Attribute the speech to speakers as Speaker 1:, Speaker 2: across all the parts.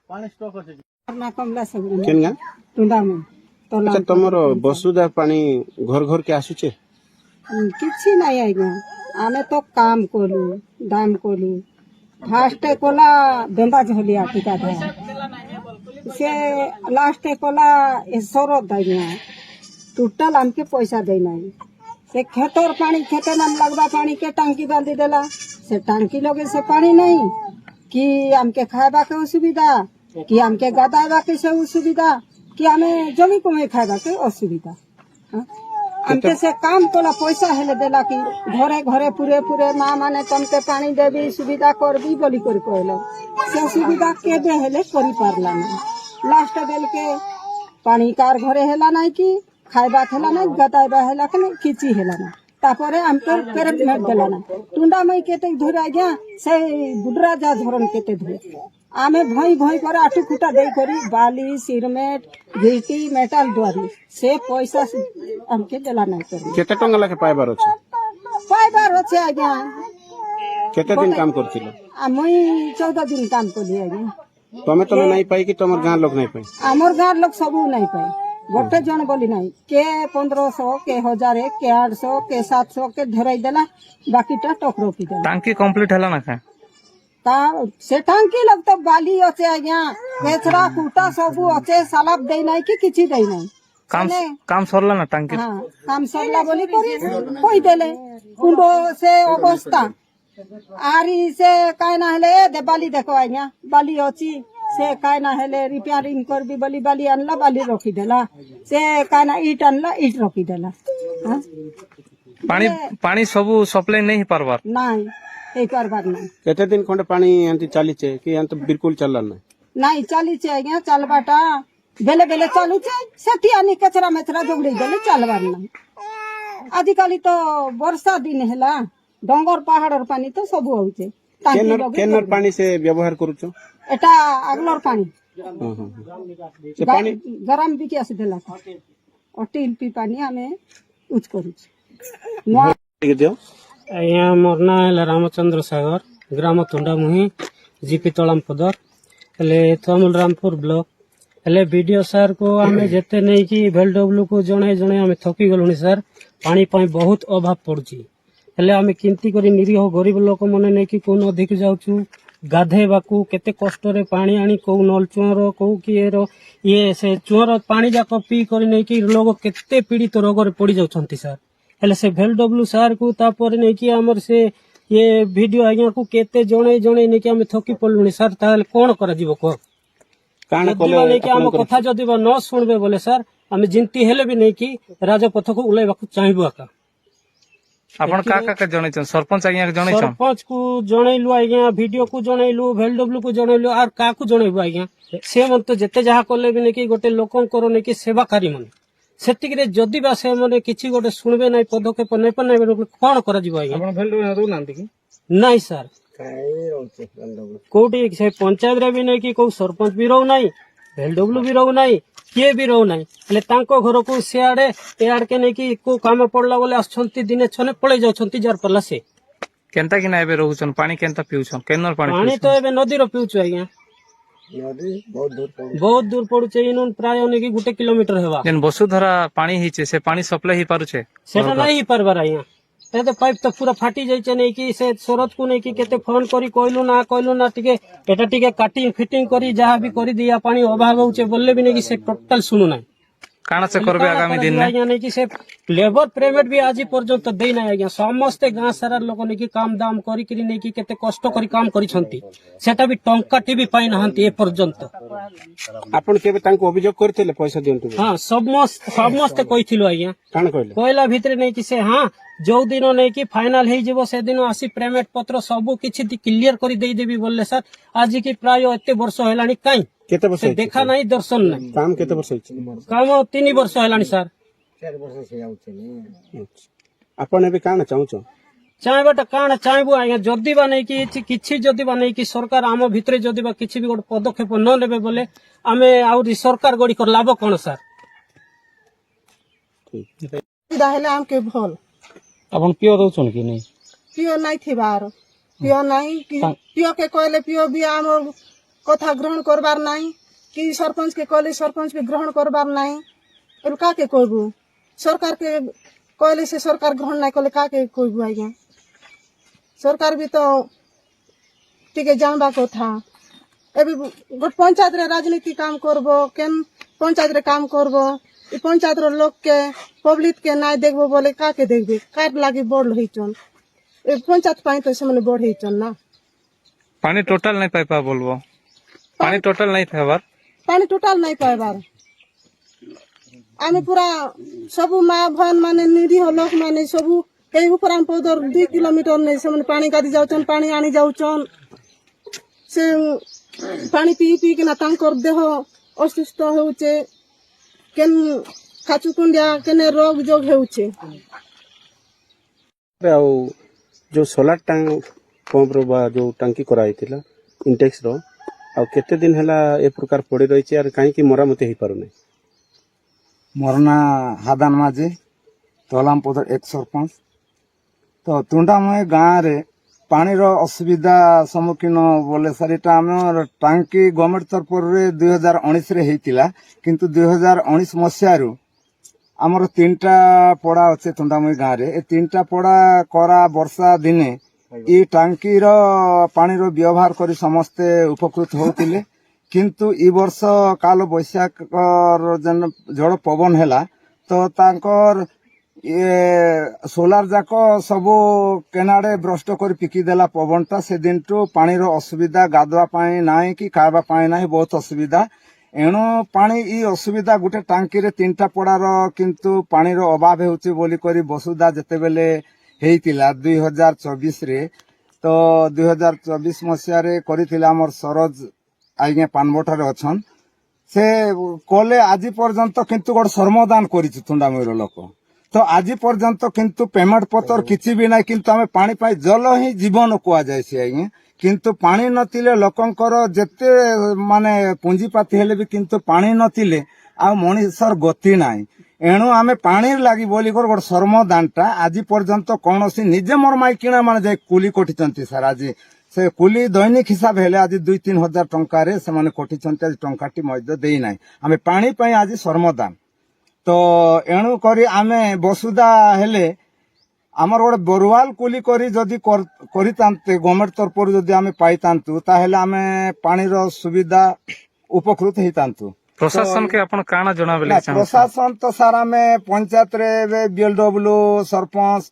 Speaker 1: पानी स्टॉक अच्छे
Speaker 2: ना कमला सब
Speaker 3: केनगा
Speaker 2: टुंडा में तोला
Speaker 3: अच्छा तमरो बसुदा पानी घर घर के आसुचे
Speaker 2: किछि नहीं आइगा आमे तो काम कोलु दाम कोलु फास्ट कोला बेंदा झोलिया टिका दे से लास्ट कोला एसरो दाइया टोटल हमके पैसा दे नहीं से खेतोर पानी खेते नाम लगवा पानी के टांकी बांधी देला से टांकी लगे से पानी नहीं कि हमके खाएबा के असुविधा कि हमके गदाएबा के से असुविधा कि हमें जमी को में खाएबा के असुविधा हाँ? हमके से काम कोला पैसा हेले देला कि घरे घरे पूरे पूरे माँ माने तमके पानी देवी सुविधा करबी बोली कर कहलो से सुविधा के दे हेले करी पारला ना लास्ट बेल के पानी कार घरे हेला नहीं कि खाइबा हेला नहीं गदाइबा हेला के नहीं किछि हेला ना तापरे हमके पेरेंट मेट देला ना टुंडा मई केते धुरा गया से गुडरा जा धरन केते धुरे आमे भई भई पर आठू खुटा देई करी बाली सिरमेट गिटी मेटल द्वारी से पैसा हमके देला नहीं करी
Speaker 3: केते टंगा लाके पाइबार अछि
Speaker 2: पाइबार अछि आज्ञा
Speaker 3: केते दिन काम करथिलो
Speaker 2: आ मई 14 दिन काम करली आज्ञा
Speaker 3: तमे तमे नहीं पाई कि तमर गां लोग नहीं पाई
Speaker 2: हमर गाँव लोग सबू नहीं पाई गोटे जन बोली नहीं के 1500 के 1000 के 800 के 700 के धराई देला बाकी टा टोकरो की देला
Speaker 4: टांकी कंप्लीट हला ना का
Speaker 2: से टांकी लग तो बाली अच्छे आज्ञा केचरा कुटा सबू अच्छे सालाब दे नहीं कि किछि दे नहीं
Speaker 4: काम सरला ना टांकी
Speaker 2: हाँ काम सरला बोली करी कोई देले कुंडो से अवस्था आरी से काय ना हेले दे बाली देखो आज्ञा बाली अछि से काय ना हेले रिपेयरिंग करबी बोली बाली आनला बाली रखी देला से काय ना ईट आनला ईट रखी देला हाँ?
Speaker 4: पानी पानी सब सप्लाई नहीं पारबार
Speaker 2: नहीं एक बार नहीं
Speaker 3: केते दिन खंडे पानी एंती चालीचे कि एंत बिल्कुल चलला
Speaker 2: नहीं चली छे आज्ञा चलबाटा बेले बेले चालू छे सेठी आनी कचरा मेचरा जोगड़ी देले चलबार नहीं आजिकाली तो वर्षा दिन हैला डंगर पहाड़र पानी तो सब होउचे
Speaker 3: केनर पानी से व्यवहार करूचो
Speaker 2: एटा आगलर पानी
Speaker 3: से पानी
Speaker 2: गरम बिके आसी देला अटी पी पानी हमें यूज करूचे
Speaker 3: दियो
Speaker 5: आज्ञा मोर ना है रामचंद्र सागर ग्राम तुंडामुही जीपी तलाम पदर हेले थमल रामपुर ब्लॉक हेले वीडियो सर को आमे जेते नहीं कि भेलडब्ल्यू को जणे जणे आमे थकी गलुनी सर पानी पाई बहुत अभाव पड़ची हेले आमे किंती करी निरीह गरीब लोक मने नहीं कि कोन अधिक जाउछु गाधेबाकू केते कष्ट रे पानी आनी को नल चुआर को किएर ये से चुआर पानी जाक पी करी नहीं कि लोग केते पीड़ित रोग रे पड़ी जाउछंती सर हेले से भेलडब्ल्यू सर को तापर नहीं कि हमर से ये वीडियो आज्ञा को केते जणे जणे नहीं कि आमे थकी पड़लुनी सर ताले कोन करा जीवो को
Speaker 3: काण
Speaker 5: कोले नहीं कि हम कथा जदी बा न सुनबे बोले सर आमे जिंती हेले भी नहीं कि राजपथ को उलाइबाकू चाहिबो आका
Speaker 4: आपण का जणे सरपंच आज्ञा जणे
Speaker 5: सरपंच को जणैलु आज्ञा वीडियो को जणैलु भेलडब्ल्यू को जणैलु आर का को जणैबो आज्ञा से मन तो जेते जहा करले भी नहीं कि गोटे लोकंकर नहीं कि सेवाकारी मन सेतिक रे जदी बा से माने किछि गोटे सुनबे नै पदक्षेप नै पनै कोन करा जीवो आज्ञा
Speaker 4: आपण भेलडब्ल्यू रहउ नांती कि
Speaker 5: नहीं सर कोटी से पंचायत रे भी नहीं कि को सरपंच भी रहउ नहीं भेलडब्ल्यू भी रहउ नहीं किए भी रहउ नहीं हेले तांको घर को सियाडे एआड के नहीं कि को काम पड़ला बोले आछंती दिने छने पळे जाउछंती जार परला से
Speaker 4: केनता कि ना एबे रहउछन पानी केनता पिउछन केनर
Speaker 5: पानी तो एबे नदी रो पिउछु आज्ञा
Speaker 1: नदी
Speaker 5: बहुत दूर पड़ुचे इनुन प्राय नहीं कि 1 किलोमीटर हेबा
Speaker 4: जेन वसुधरा पानी हिचे से पानी सप्लाई ही पारुचे
Speaker 5: सेटा नहीं परबार आज्ञा ए तो पाइप तो पूरा फाटी जाइचे नहीं कि से शरत को नहीं कि केते फोन करी कहलु ना टिके एटा टिके काटिंग फिटिंग करी जहां भी करी दिया पानी अभाव होचे बोलले भी नहीं कि से टोटल सुनु ना
Speaker 4: काना से करबे आगामी दिन में
Speaker 5: आज्ञा नहीं कि से लेबर पेमेंट भी आज पर्यंत देई ना आज्ञा समस्त गां सारा लोक नहीं कि काम दाम करी करी नहीं कि केते कष्ट करी काम करी छंती सेटा भी टंका टीवी पाई नहंती ए पर्यंत
Speaker 3: आपण केबे तांको अभियोग करथिले पैसा दियंतु
Speaker 5: हां समस्त कहिथिलो आज्ञा
Speaker 3: काण कहले
Speaker 5: कोइला भितरे नहीं कि से हां जो दिन नहीं कि फाइनल हे जेबो से दिन आसी पेमेंट पत्र सब किछि क्लियर करी देई देबी बोलले सर आज की प्राय एते वर्ष हेलानी काई
Speaker 3: केते वर्ष
Speaker 5: देखा नहीं दर्शन नहीं
Speaker 3: काम केते वर्ष
Speaker 5: काम 3 वर्ष हेलानी सर
Speaker 1: 4 वर्ष से आउचे ने
Speaker 3: आपण एबे काण चाहूचो
Speaker 5: चाहबाटा काण चाहबो आज्ञा जदी बा नहीं कि किछि जदी बा नहीं कि सरकार आम भितरे जदी बा किछि भी गोटे पदक्षेप न लेबे बोले आमे आउरी सरकार गडी कर लाभ कोन सर
Speaker 2: दाहेला हम के भल
Speaker 4: आपण पियो दउछन कि नहीं
Speaker 2: पियो नहीं थिबार ପିଓ ନାହିଁ କି ପିଓ କେ କହିଲେ ପିଓ ବି ଆମର କଥା ଗ୍ରହଣ କରବାର ନାହିଁ କି ସରପଞ୍ଚ କେ କହିଲେ ସରପଞ୍ଚ ବି ଗ୍ରହଣ କରବାର ନାହିଁ ଏବେ କାକେ କହିବୁ ସରକାର କେ କହିଲେ ସେ ସରକାର ଗ୍ରହଣ ନାହିଁ କଲେ କାକେ କହିବୁ ଆଜ୍ଞା ସରକାର ବି ତ ଟିକେ ଜାଣବା କଥା ଏବେ ଗୋଟେ ପଞ୍ଚାୟତରେ ରାଜନୀତି କାମ করব କେନ୍ ପଞ୍ଚାୟତରେ କାମ করব ଏ ପଞ୍ଚାୟତର ଲୋକକେ ପବ୍ଲିକ କେ ନାଇଁ ଦେଖବ ବୋଲେ କାକେ ଦେଖବେ କାର୍ ଲାଗି ବଡ ହେଇଛନ୍ ଏ ପଞ୍ଚାୟତ ପାଇଁ ତ ସେମାନେ ବଡ ହେଇଛନ୍ ନା
Speaker 4: पानी टोटल नहीं पाइपा बोलबो पानी टोटल नहीं पाइबार
Speaker 2: ପାଣି ଟୋଟାଲ ନାଇଁ ପାଇବାର ଆମେ ପୁରା ସବୁ ମା ଭୟନ ମାନେ ନିରୀହ ଲୋକ ମାନେ ସବୁ ଏଇ ଉପରେ ଆମ 2 କିଲୋମିଟର ନେଇ ସେମାନେ ପାଣି କାଢି ଯାଉଛନ୍ ପାଣି ଆଣି ଯାଉଛନ୍ ସେ ପାଣି ପିଇ ପିଇକିନା ତାଙ୍କର ଦେହ ଅସୁସ୍ଥ ହେଉଛେ କେନ୍ ଖାଚୁକୁଣ୍ଡିଆ କେନେ ରୋଗ ଯୋଗ ହେଉଛେ
Speaker 3: ଆଉ ଯୋଉ ସୋଲାର ପମ୍ପ ର ବା ଯୋଉ ଟାଙ୍କି କରାଯାଇଥିଲା ଇଣ୍ଟେକ୍ସ ର ଆଉ କେତେ ଦିନ ହେଲା ଏ ପ୍ରକାର ପଡି ରହିଛି ଆର କାହିଁକି ମରାମତି ହେଇପାରୁନି
Speaker 1: ମୋର ନା ହାଦାନ ମାଝୀ ତୋଲାମପଦର ଏକ ସରପଞ୍ଚ ତ ତୁଣ୍ଡାମୟ ଗାଁରେ ପାଣିର ଅସୁବିଧା ସମ୍ମୁଖୀନ ବୋଲେ ସାର୍ ଏଟା ଆମର ଟାଙ୍କି ଗଭର୍ଣ୍ଣମେଣ୍ଟ ତରଫରୁ 2019 ରେ ହେଇଥିଲା କିନ୍ତୁ 2019 ମସିହାରୁ ଆମର 3ଟା ପଡା ଅଛି ତୁଣ୍ଡାମୟ ଗାଁରେ ଏ 3ଟା ପଡା କରା ବର୍ଷା ଦିନେ ଇ ଟାଙ୍କିର ପାଣିର ବ୍ୟବହାର କରି ସମସ୍ତେ ଉପକୃତ ହଉଥିଲେ କିନ୍ତୁ ଇ ବର୍ଷ କାଳ ବୈଶାଖର ଯେନ୍ ଝଡ଼ ପବନ ହେଲା ତ ତାଙ୍କର सोलार जाक सब केनाडे भ्रष्ट कर पिकिदेला पवनटा से दिनटू पानी असुविधा गाधुआ ना कि खावा ना बहुत असुविधा एणु पानी ई असुविधा गोटे टांकी रे 3टा पड़ार किंतु पानीर अभाव होउची बोली करी वसुधा जेतेबेले हेइतिला 2024 रे तो 2024 मसिया रे करिथिला हमर सरोज आइगे पानबोटा रे अछन से कोले आज पर्यंत किंतु गोटे श्रमदान करिछि तुंडामईर लोक तो आज पर्यंत किंतु पेमेंट पत्र किछि भी ना किंतु आमे पानी पाई जल ही जीवन कुआ जाय छै आइगे किंतु पानी नथिले लोकंकर जेते माने पुंजीपाती हेले भी किंतु पानी नथिले आ मनीषर गति नाही एणु आमे पानी लागि बोली कर गोटे श्रमदानटा आज पर्यंत कौनसी निजे मोर माई किणा माने जाय कुली कोटिचंती सर आज से कुली दैनिक हिसाब हेले आज 2-3 हजार टंका रे से माने कोटिचंती आज टंकाटी मध्य देई नाही आमे पानी पाई आज श्रमदान तो एणु करी आमे वसुधा हेले आमर गोटे बोरवाल कुली करी जदि करितांते गवर्नमेंट तरफ जदि आमे पाइतांतु ताहेले आमे पानीर सुविधा उपकृत हेतांतु
Speaker 4: प्रशासन के आपण काना जणाबेले चाहू
Speaker 1: प्रशासन तो सारा में पंचायत रे बीएलडब्ल्यू सरपंच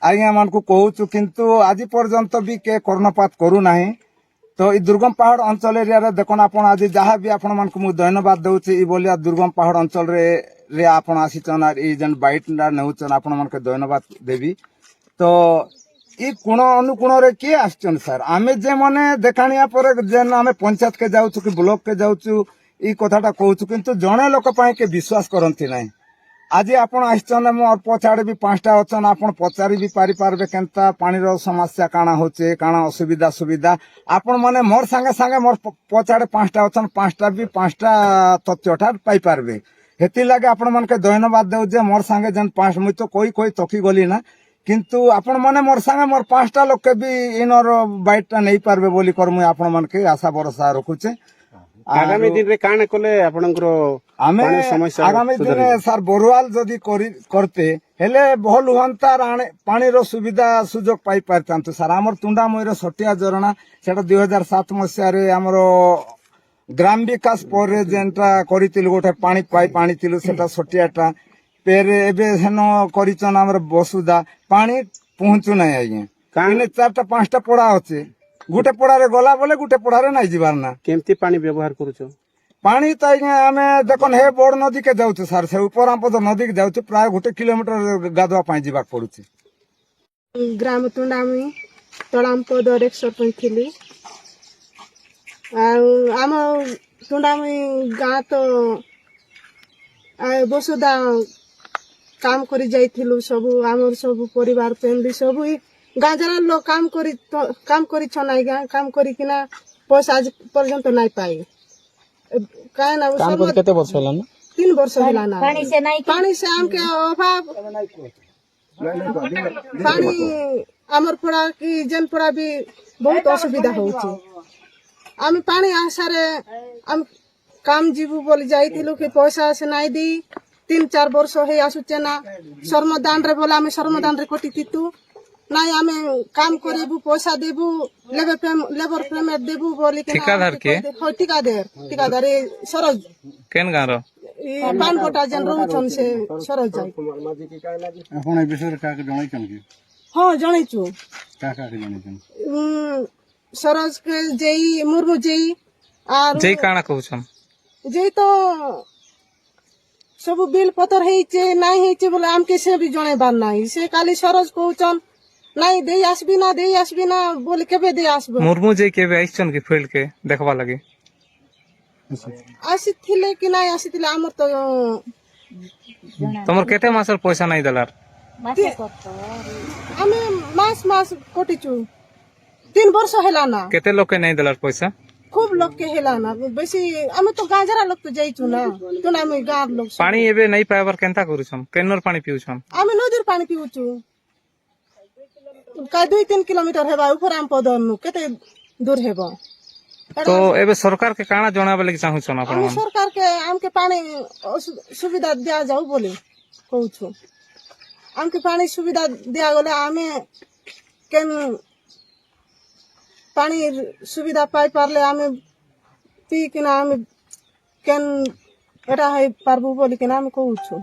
Speaker 1: आज्ञा मान को कहूचु किंतु आज पर्यंत भी के कर्णपात करू नाही तो ई दुर्गम पहाड़ अंचल एरिया रे देखन आपण आज जहाँ भी आपण मान को मु धन्यवाद दउछि ई बोलिया दुर्गम पहाड़ अंचल रे आपण आसीचन आर ई जन बाइट ना नउचन आपण मान के धन्यवाद देबी तो ई कोण अनुकोण रे के आछन सर आमे जे माने देखानिया पर जेन आमे पंचायत के जाउछु कि ब्लॉक के जाउछु ई कथाटा कहूछु किंतु जणे लोक पाए के विश्वास करंती नाही आज आपण आछन मोर पछाड़े भी 5टा अछन आपण पचारि भी पारि पारबे केनता पानी रो समस्या काना होचे काना असुविधा सुविधा आपण माने मोर संगे संगे मोर पछाड़े 5टा अछन 5टा भी 5टा तथ्यटा पाई पारबे हेति लागे आपण मन के धन्यवाद देउ जे मोर संगे जन 5 मुई तो कोई तकी गली ना किंतु आपण माने मोर संगे मोर 5टा लोक के भी इनर बाइटटा नहीं पारबे बोली कर मुई आपण मन के आशा भरोसा रखुचे
Speaker 3: आगामी दिन रे काने कोले आपनकर
Speaker 1: आमे आगामी दिन सर बोरवाल जदि करते हेले भल हुंता पानी रो सुविधा सुजोग पाई पारतांतु सर हमर तुंडा मईर सटिया झरणा सेटा 2007 मसिया रे हमर ग्राम विकास पर जेनटा करितिलु गोटे पानी पाई पानी तिलु सेटा सटियाटा पेर एबे हेनो करिचन हमर वसुधा पानी पहुंचु नै आइए काने 4टा 5टा पड़ा अछि गुटे पड़ा रे गला बोले गुटे पड़ा रे नाही जिबार ना
Speaker 3: केमती पानी व्यवहार करूछो
Speaker 1: पानी तो आमे देखन हे बड़ नदी के जाउछु सर से ऊपर हम तो नदी के जाउछु प्राय 1 किलोमीटर गाधवा पाई जिबा पड़ुछि
Speaker 2: ग्राम तुंडामी तळामपद एक सरपंच थिली आम तुंडामी गाँ तो वसुधा काम करी जाइथिलु सब आमर सब परिवार फैमिली सब गाँ जरा लोग काम करी छनाई गाँ काम करी किना पैसा आज पर्यंत नहीं पाए काहे ना काम कर केते वर्ष होला ना 3 वर्ष होला ना पानी से आम के अभाव पानी আমার পড়া কি যেন পড়া ବି ବହୁତ ଅସୁବିଧା ହଉଛି ଆମେ ପାଣି ଆଶାରେ ଆମେ କାମ ଯିବୁ ବୋଲି ଯାଇଥିଲୁ କି ପଇସା ଆସେ ନାଇଁ ଦେଇ 3-4 ବର୍ଷ ହେଇ ଆସୁଛେ ନା ଶ୍ରମଦାନରେ ବୋଲେ ଆମେ ଶ୍ରମଦାନରେ କଟିଥିତୁ ନାଇଁ ଆମେ କାମ କରିବୁ ପଇସା ଦେବୁ ଲେବର ପେମେଣ୍ଟ ଦେବୁ ବୋଲି
Speaker 4: ଠିକାଦାର କିଏ?
Speaker 2: ଠିକାଦାର ଏ ସରୋଜ
Speaker 4: କେନ୍ ଗାଁର?
Speaker 2: ପାନପଟା ଯେନ୍ ରହୁଛନ୍ ସେ ସରୋଜ ଯାଇ
Speaker 1: ଆପଣ ଏ ବିଷୟରେ କାହାକୁ ଜଣାଇଛନ୍ତି କି?
Speaker 2: ହଁ ଜଣେଇଛୁ
Speaker 1: କାହାକୁ ଜଣାଇଛନ୍ତି?
Speaker 2: ସରୋଜ କେ ଯେଇ ମୁର୍ମୁ ଯେଇ ଆରୁ
Speaker 4: ଯେଇ କାଣା କହୁଛନ୍?
Speaker 2: ଯେଇ ତ ସବୁ ବିଲ୍ ପତର ହେଇଛେ ନାଇଁ ହେଇଛେ ବୋଲେ ଆମକେ ସେ ବି ଜଣେଇବାର ନାହିଁ ସେ କାଲି ସରୋଜ କହୁଛନ୍ ନାଇଁ ଦେଇ ଆସିବି ନା ବୋଲେ କେବେ ଦେଇ ଆସିବ
Speaker 4: ମୁର୍ମୁ ଯେଇ କେବେ ଆଇଛନ୍ କି ଫିଲ୍ଡ କେ ଦେଖବା ଲାଗି?
Speaker 2: ଆସିଥିଲେ କି ନାଇଁ ଆସିଥିଲେ ଆମର ତ
Speaker 4: ତମର କେତେ ମାସର ପଇସା ନାଇଁ ଦେଲାର?
Speaker 2: ଆମେ ମାସ କଟିଛୁ 3 ବର୍ଷ ହେଲା ନା
Speaker 4: କେତେ ଲୋକେ ନାଇଁ ଦେଲାର ପଇସା?
Speaker 2: খুব লোককে হেলা না বেশি আমি তো গাঁজারা লোক তো যাইছু না তো না আমি গাঁর লোক
Speaker 4: পানি এবে নাই পাইবার কেনতা করুছন? কেনর পানি পিউছন?
Speaker 2: আমি নদীর পানি পিউছু কাই 2-3 কিলোমিটার হেবা উপর আম পদনু কেতে দূর হেব
Speaker 4: তো এবে সরকার কে কাଣା জনাবে লাগি চাহুছন আপন?
Speaker 2: আমি সরকারকে আমকে পানি সুবিধা দেয়া যাও বলে কହୁଛୁ আমকে পানি সুবিধা দেয়া গলে আমি কেন পানির সুবিধা পাই পারলে আমি পি কিনা আমি কেন এটা হয়ে পারবো বলি কিনা আমি কହୁଛୁ